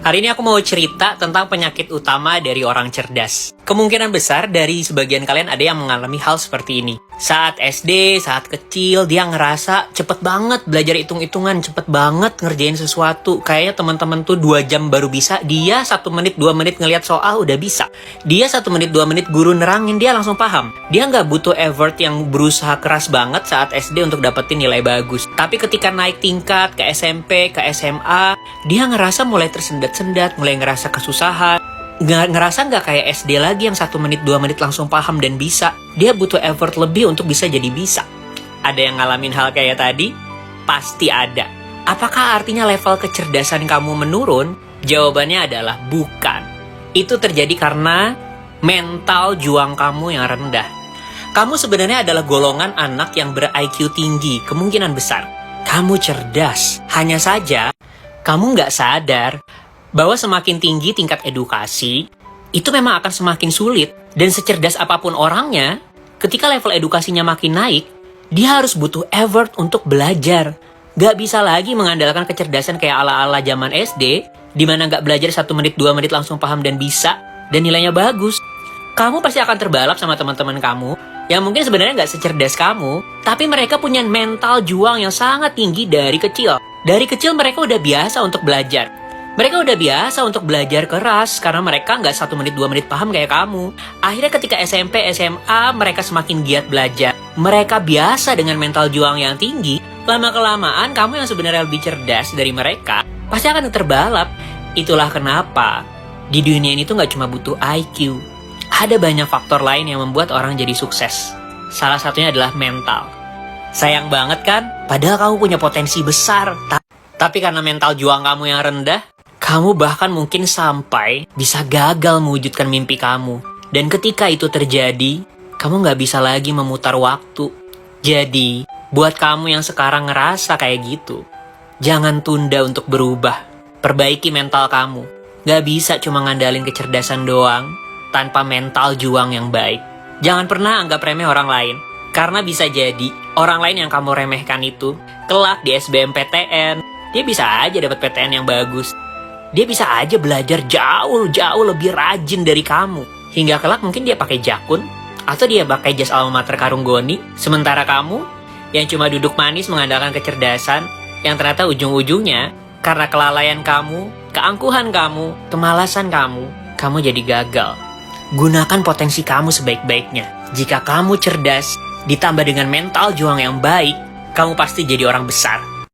Hari ini aku mau cerita tentang penyakit utama dari orang cerdas. Kemungkinan besar dari sebagian kalian ada yang mengalami hal seperti ini. Saat SD, saat kecil, dia ngerasa cepet banget belajar hitung-hitungan, cepet banget ngerjain sesuatu. Kayaknya teman-teman tuh 2 jam baru bisa, dia 1 menit, 2 menit ngeliat soal udah bisa. Dia 1 menit, 2 menit guru nerangin, dia langsung paham. Dia nggak butuh effort yang berusaha keras banget saat SD untuk dapetin nilai bagus. Tapi ketika naik tingkat ke SMP, ke SMA, dia ngerasa mulai tersendat-sendat, mulai ngerasa kesusahan. Ngerasa nggak kayak SD lagi yang 1 menit, 2 menit langsung paham dan bisa. Dia butuh effort lebih untuk bisa jadi bisa. Ada yang ngalamin hal kayak tadi? Pasti ada. Apakah artinya level kecerdasan kamu menurun? Jawabannya adalah bukan. Itu terjadi karena mental juang kamu yang rendah. Kamu sebenarnya adalah golongan anak yang ber-IQ tinggi, kemungkinan besar. Kamu cerdas. Hanya saja, kamu nggak sadar bahwa semakin tinggi tingkat edukasi, itu memang akan semakin sulit. Dan secerdas apapun orangnya, ketika level edukasinya makin naik, dia harus butuh effort untuk belajar. Gak bisa lagi mengandalkan kecerdasan kayak ala-ala zaman SD, di mana gak belajar 1 menit, 2 menit langsung paham dan bisa, dan nilainya bagus. Kamu pasti akan terbalap sama teman-teman kamu, yang mungkin sebenarnya gak secerdas kamu, tapi mereka punya mental juang yang sangat tinggi dari kecil. Dari kecil mereka udah biasa untuk belajar. Mereka udah biasa untuk belajar keras karena mereka nggak 1 menit 2 menit paham kayak kamu. Akhirnya ketika SMP, SMA, mereka semakin giat belajar. Mereka biasa dengan mental juang yang tinggi. Lama-kelamaan kamu yang sebenarnya lebih cerdas dari mereka pasti akan terbalap. Itulah kenapa di dunia ini tuh nggak cuma butuh IQ. Ada banyak faktor lain yang membuat orang jadi sukses. Salah satunya adalah mental. Sayang banget kan? Padahal kamu punya potensi besar. Tapi karena mental juang kamu yang rendah, kamu bahkan mungkin sampai bisa gagal mewujudkan mimpi kamu. Dan ketika itu terjadi, kamu nggak bisa lagi memutar waktu. Jadi, buat kamu yang sekarang ngerasa kayak gitu, jangan tunda untuk berubah. Perbaiki mental kamu. Nggak bisa cuma ngandalin kecerdasan doang, tanpa mental juang yang baik. Jangan pernah anggap remeh orang lain. Karena bisa jadi, orang lain yang kamu remehkan itu, kelak di SBMPTN, dia bisa aja dapat PTN yang bagus. Dia bisa aja belajar jauh lebih rajin dari kamu. Hingga kelak mungkin dia pakai jakun, atau dia pakai jas alma mater karung goni. Sementara kamu, yang cuma duduk manis mengandalkan kecerdasan, yang ternyata ujung-ujungnya, karena kelalaian kamu, keangkuhan kamu, kemalasan kamu jadi gagal. Gunakan potensi kamu sebaik-baiknya. Jika kamu cerdas, ditambah dengan mental juang yang baik, kamu pasti jadi orang besar.